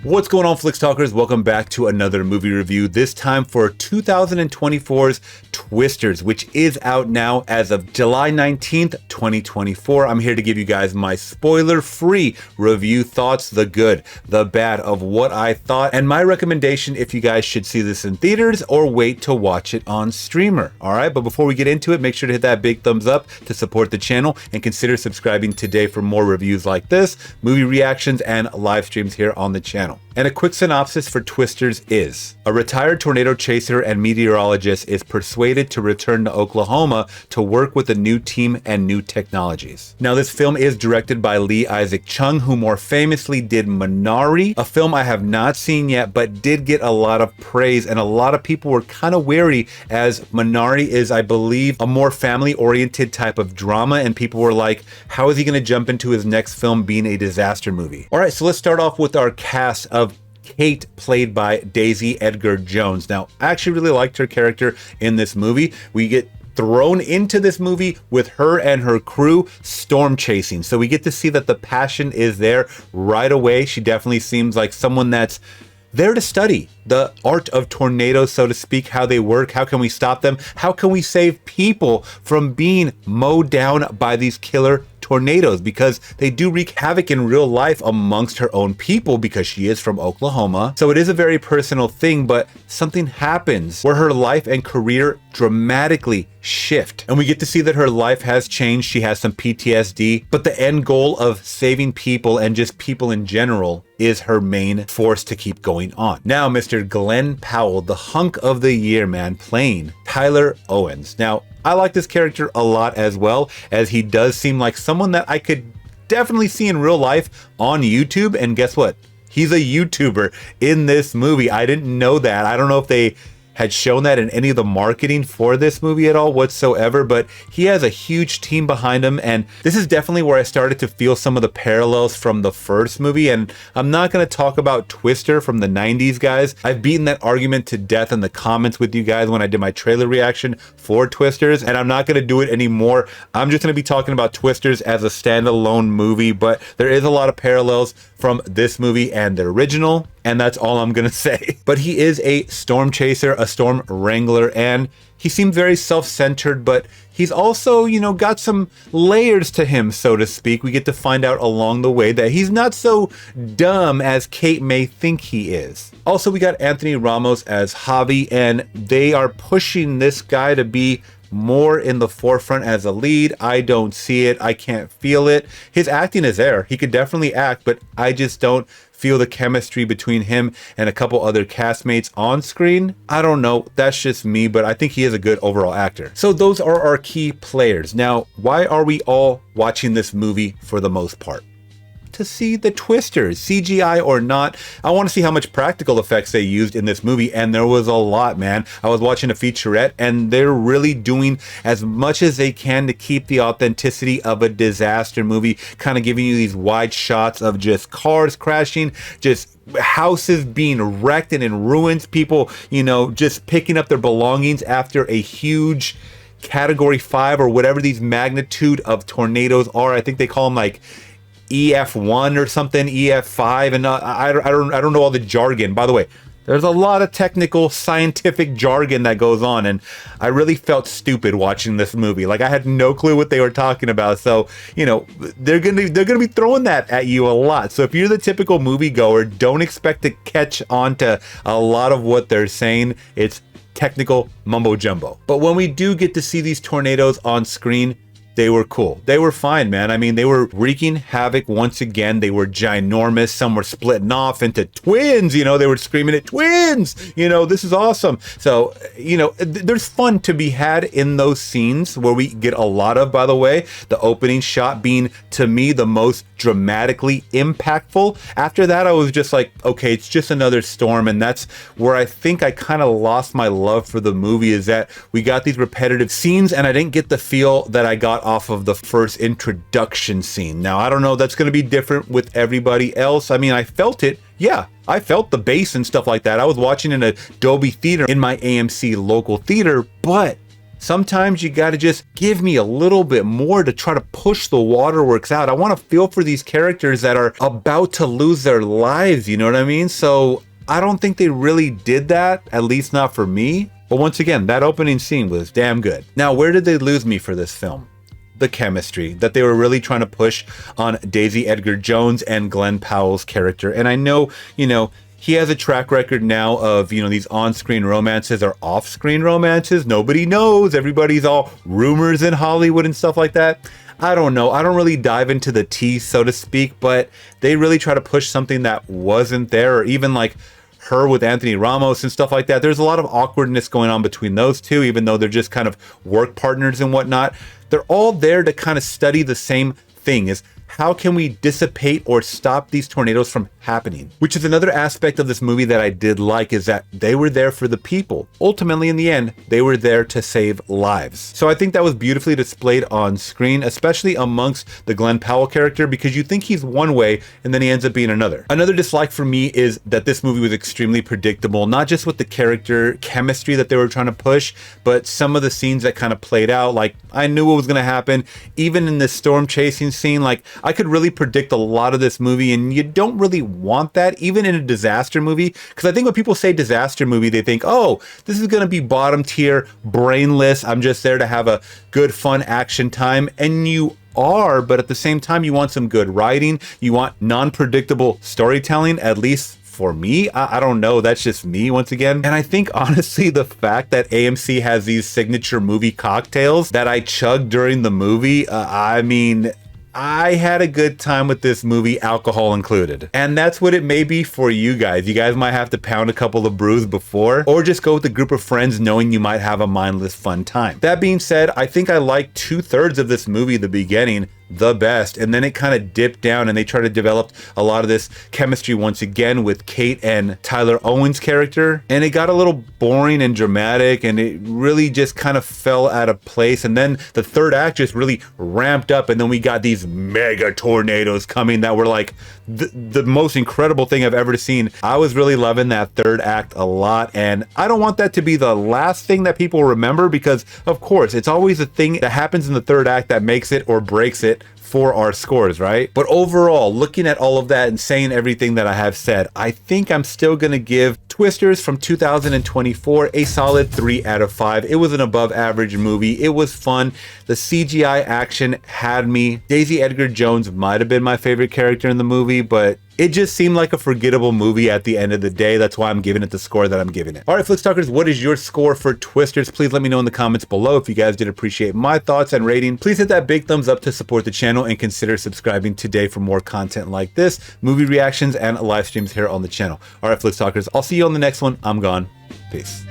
What's going on, Flicks Talkers? Welcome back to another movie review, this time for 2024's Twisters, which is out now as of July 19th, 2024. I'm here to give you guys my spoiler-free review thoughts, the good, the bad of what I thought, and my recommendation if you guys should see this in theaters or wait to watch it on streamer. All right, but before we get into it, make sure to hit that big thumbs up to support the channel and consider subscribing today for more reviews like this, movie reactions, and live streams here on the channel. And a quick synopsis for Twisters is: a retired tornado chaser and meteorologist is persuaded to return to Oklahoma to work with a new team and new technologies. Now, this film is directed by Lee Isaac Chung, who more famously did Minari, a film I have not seen yet, but did get a lot of praise, and a lot of people were kind of wary, as Minari is, I believe, a more family-oriented type of drama, and people were like, how is he going to jump into his next film being a disaster movie? All right, so let's start off with our cast of Kate, played by Daisy Edgar Jones. Now, I actually really liked her character in this movie. We get thrown into this movie with her and her crew storm chasing. So we get to see that the passion is there right away. She definitely seems like someone that's there to study the art of tornadoes, so to speak, how they work, how can we stop them, how can we save people from being mowed down by these killer tornadoes, because they do wreak havoc in real life amongst her own people, because she is from Oklahoma. So it is a very personal thing, but something happens where her life and career dramatically shift, and we get to see that her life has changed. She has some PTSD, but the end goal of saving people and just people in general is her main force to keep going on. Now, Mr. Glen Powell, the hunk of the year, man, playing Tyler Owens. Now, I like this character a lot, as well as he does seem like someone that I could definitely see in real life on YouTube. And guess what? He's a YouTuber in this movie. I didn't know that. I don't know if they had shown that in any of the marketing for this movie at all whatsoever, but he has a huge team behind him, and this is definitely where I started to feel some of the parallels from the first movie. And I'm not going to talk about Twister from the 90s, guys. I've beaten that argument to death in the comments with you guys when I did my trailer reaction for Twisters, and I'm not going to do it anymore. I'm just going to be talking about Twisters as a standalone movie, but there is a lot of parallels from this movie and the original, and that's all I'm gonna say. But he is a storm chaser, a storm wrangler, and he seems very self-centered, but he's also, you know, got some layers to him, so to speak. We get to find out along the way that he's not so dumb as Kate may think he is. Also, we got Anthony Ramos as Javi, and they are pushing this guy to be more in the forefront as a lead. I don't see it. I can't feel it. His acting is there. He could definitely act, but I just don't feel the chemistry between him and a couple other castmates on screen. I don't know. That's just me, but I think he is a good overall actor. So those are our key players. Now, why are we all watching this movie for the most part? To see the Twisters, CGI or not. I want to see how much practical effects they used in this movie, and there was a lot, man. I was watching a featurette, and they're really doing as much as they can to keep the authenticity of a disaster movie, kind of giving you these wide shots of just cars crashing, just houses being wrecked and in ruins, people, you know, just picking up their belongings after a huge category 5 or whatever these magnitude of tornadoes are. I think they call them like EF1 or something, EF5, and I don't know all the jargon. By the way, there's a lot of technical scientific jargon that goes on, and I really felt stupid watching this movie. Like, I had no clue what they were talking about. So, you know, they're gonna be throwing that at you a lot. So if you're the typical moviegoer, don't expect to catch on to a lot of what they're saying. It's technical mumbo jumbo. But when we do get to see these tornadoes on screen, they were cool. They were fine, man. I mean, they were wreaking havoc once again. They were ginormous. Some were splitting off into twins. You know, they were screaming at twins. You know, this is awesome. So, you know, there's fun to be had in those scenes where we get a lot of, by the way, the opening shot being, to me, the most dramatically impactful. After that, I was just like, okay, it's just another storm. And that's where I think I kind of lost my love for the movie, is that we got these repetitive scenes and I didn't get the feel that I got off of the first introduction scene. Now, I don't know, that's going to be different with everybody else. I mean, I felt it. Yeah, I felt the bass and stuff like that. I was watching in a Dolby theater in my AMC local theater, but Sometimes you gotta just give me a little bit more to try to push the waterworks out. I wanna feel for these characters that are about to lose their lives, you know what I mean? So I don't think they really did that, at least not for me. But once again, that opening scene was damn good. Now, where did they lose me for this film? The chemistry that they were really trying to push on Daisy Edgar Jones and Glen Powell's character. And I know, he has a track record now of, these on-screen romances or off-screen romances. Nobody knows. Everybody's all rumors in Hollywood and stuff like that. I don't know. I don't really dive into the tea, so to speak, but they really try to push something that wasn't there, or even like her with Anthony Ramos and stuff like that. There's a lot of awkwardness going on between those two, even though they're just kind of work partners and whatnot. They're all there to kind of study the same thing, is how can we dissipate or stop these tornadoes from happening? Which is another aspect of this movie that I did like, is that they were there for the people. Ultimately, in the end, they were there to save lives. So I think that was beautifully displayed on screen, especially amongst the Glen Powell character, because you think he's one way and then he ends up being another. Another dislike for me is that this movie was extremely predictable, not just with the character chemistry that they were trying to push, but some of the scenes that kind of played out. Like, I knew what was going to happen. Even in this storm chasing scene, like, I could really predict a lot of this movie, and you don't really want that, even in a disaster movie. Because I think when people say disaster movie, they think, oh, this is going to be bottom tier, brainless. I'm just there to have a good, fun action time. And you are, but at the same time, you want some good writing. You want non-predictable storytelling, at least for me. I don't know. That's just me once again. And I think honestly, the fact that AMC has these signature movie cocktails that I chugged during the movie, I had a good time with this movie, alcohol included. And that's what it may be for you guys. You guys might have to pound a couple of brews before, or just go with a group of friends knowing you might have a mindless fun time. That being said, I think I liked 2/3 of this movie, the beginning, the best, and then it kind of dipped down and they tried to develop a lot of this chemistry once again with Kate and Tyler Owens' character, and it got a little boring and dramatic, and it really just kind of fell out of place. And then the third act just really ramped up, and then we got these mega tornadoes coming that were like the most incredible thing I've ever seen. I was really loving that third act a lot, and I don't want that to be the last thing that people remember, because of course it's always a thing that happens in the third act that makes it or breaks it for our scores, right? But overall, looking at all of that and saying everything that I have said, I think I'm still gonna give Twisters from 2024 a solid 3 out of 5. It was an above average movie. It was fun. The CGI action had me. Daisy Edgar Jones might have been my favorite character in the movie, but it just seemed like a forgettable movie at the end of the day. That's why I'm giving it the score that I'm giving it. All right, Flicks Talkers, what is your score for Twisters? Please let me know in the comments below. If you guys did appreciate my thoughts and rating, please hit that big thumbs up to support the channel, and consider subscribing today for more content like this, movie reactions and live streams here on the channel. All right, Flicks Talkers, I'll see you on the next one. I'm gone. Peace.